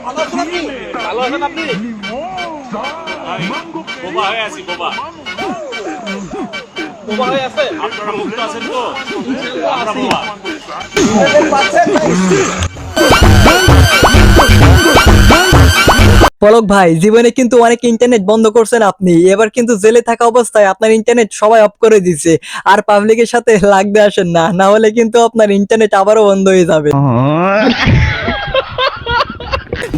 ভালো আছেন আপনি? বোবা হয়ে আছি, বোবা বোবা হয়ে আছে। আপনারা মুক্ত আছেন তো? আমরা বোবা। পলক ভাই, জীবনে কিন্তু অনেক ইন্টারনেট বন্ধ করছেন আপনি। এবার কিন্তু জেলে থাকা অবস্থায় আপনার ইন্টারনেট সবাই অফ করে দিচ্ছে। আর পাবলিকের সাথে লাগতে আসেন না, না হলে কিন্তু আপনার ইন্টারনেট আবারও বন্ধ হয়ে যাবে।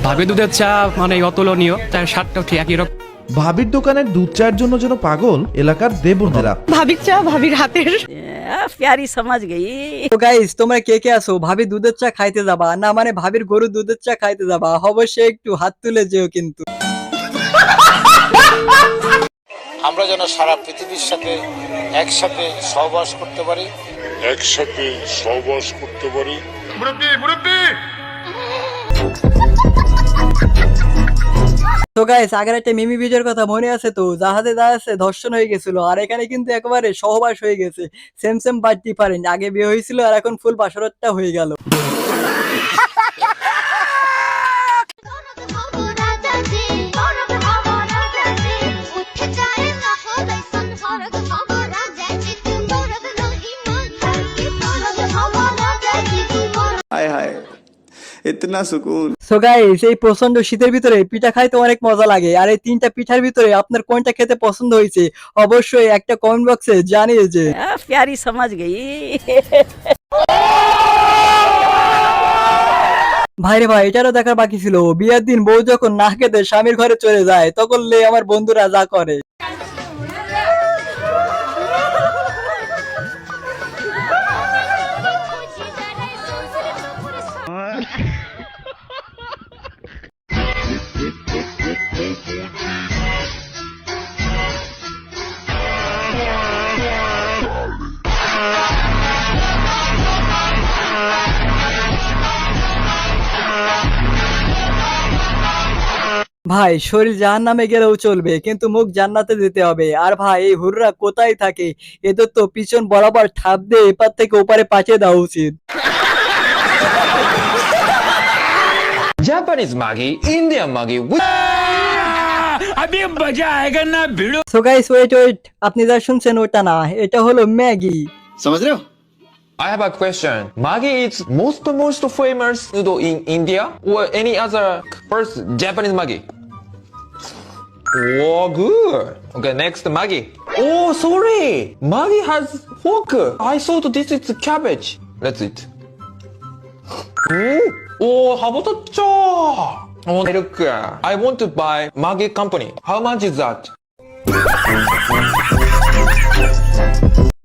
ভাবে দুধের চা মানে অতুলনীয়, তার স্বাদটাও ঠিক একই রকম। ভাবির দোকানের দুধ চায়ের জন্য যেন পাগল এলাকার দেবনেরা। ভাবির চা ভাবির হাতের प्यारी समझ गई। তো গাইস, তোমরা কে কে আছো ভাবি দুধের চা খাইতে যাবা না মানে ভাবির গরু দুধের চা খাইতে যাবা? অবশ্যই একটু হাত তুলে যেও কিন্তু। আমরা যেন সারা পৃথিবীর সাথে একসাথে সহবাস করতে পারি। তো গাইস, আগের একটা মিমি ভিডিওর কথা মনে আছে তো? জাহাজে জাহাজে ধর্ষণ হয়ে গেছিল, আর এখানে কিন্তু একেবারে সহবাস হয়ে গেছে। Same same but different. আগে বিয়ে হয়েছিল আর এখন ফুল বাসরটা হয়ে গেল। हाय हाय इतना सुकून। সো গাইস, এই প্রচন্ড শীতের ভিতরে পিঠা খাইতে অনেক মজা লাগে। আর এই তিনটা পিঠার ভিতরে আপনার কোনটা খেতে পছন্দ হয়েছে অবশ্যই একটা কমেন্ট বক্সে জানিয়ে যে। प्यारी समझ गई। ভাইরে ভাই, এটারও দেখার বাকি ছিল। বিয়ের দিন বউ যখন না খেতে স্বামীর ঘরে চলে যায় তখন আমার বন্ধুরা যা করে। ভাই, শরীর জাহান্নামে গেলেও চলবে কিন্তু মুখ জান্নাতে যেতে হবে। আর ভাই, এই হুররা কোথায় থাকে? এদের তো পিছন বরাবর ঠাপ দিয়ে এপার থেকে ওপারে পাঠিয়ে দেওয়া উচিত। Japanese Maggie, Indian Maggie. अभी मजा आएगा ना भिड़ो। সো গাইস, ওয়েট ওয়েট, আপনি যা শুনছেন ওটা না, এটা হলো ম্যাগি। समझ रहे हो? I have a question. Maggie is most famous noodle in India or any other first Japanese Maggie? Oh, good. Okay, next Maggie. Oh, sorry. Maggie has fork. I thought this is cabbage. That's it. Oh, how about the jaw? Oh, look. I want to buy Maggie company. How much is that?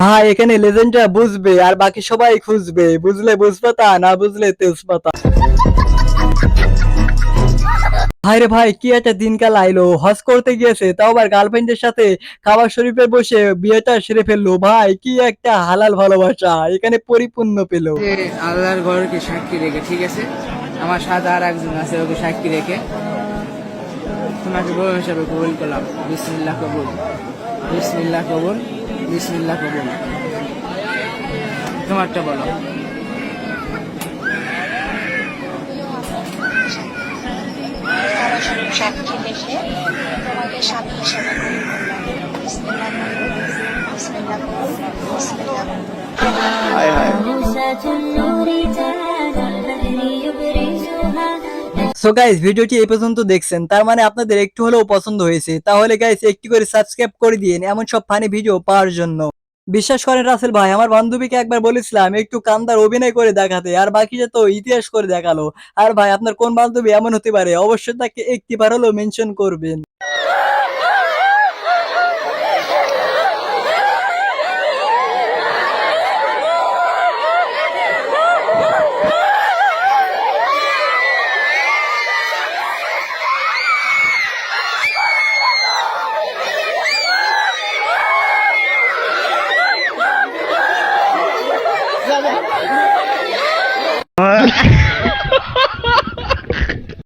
ভাই, এখানে লেজেন্ডরা বুঝবে আর বাকি সবাই খুঁজবে। বুঝলে বুঝপাতা, না বুঝলে তেজপাতা। ভাইরে ভাই, কি একটা দিনকাল আইলো। হজ করতে গিয়েছে, তাও আবার গার্লফ্রেন্ডের সাথে কাবা শরীফে বসে বিয়েটা সেরে ফেললো। ভাই, কি একটা হালাল ভালোবাসা এখানে পরিপূর্ণ পেল। আল্লাহর ঘরকে সাক্ষী রেখে, ঠিক আছে, আমার সাথে আর একজন আছে, ওকে সাক্ষী রেখে তোমাকে বউ হিসাবে কবুল করলাম। বিসমিল্লাহ কবুল, বিসমিল্লাহ কবুল, বিসমিল্লাহ কবুল। তোমারটা বলো। সাক্ষী রেখে তোমাকে স্বামী হিসেবে গ্রহণ করলাম। বিসমিল্লাহ কবুল, বিসমিল্লাহ কবুল, বিসমিল্লাহ কবুল। हाय हाय সো গাইস, ভিডিওটি এই পর্যন্ত দেখছেন, তার মানে আপনাদের একটু হলেও পছন্দ হয়েছে। তাহলে গাইস, একটু করে সাবস্ক্রাইব করে দিন এমন সব ফানি ভিডিও পাওয়ার জন্য। বিশ্বাস করেন রাসেল ভাই, আমার বান্ধবীকে একবার বলেছিলাম একটু কান্দার অভিনয় করে দেখাতে, আর বাকিটা তো ইতিহাস করে দেখালো। আর ভাই, আপনার কোন বান্ধবী এমন হতে পারে? অবশ্যই তাকে একটিবার হলেও মেনশন করবেন।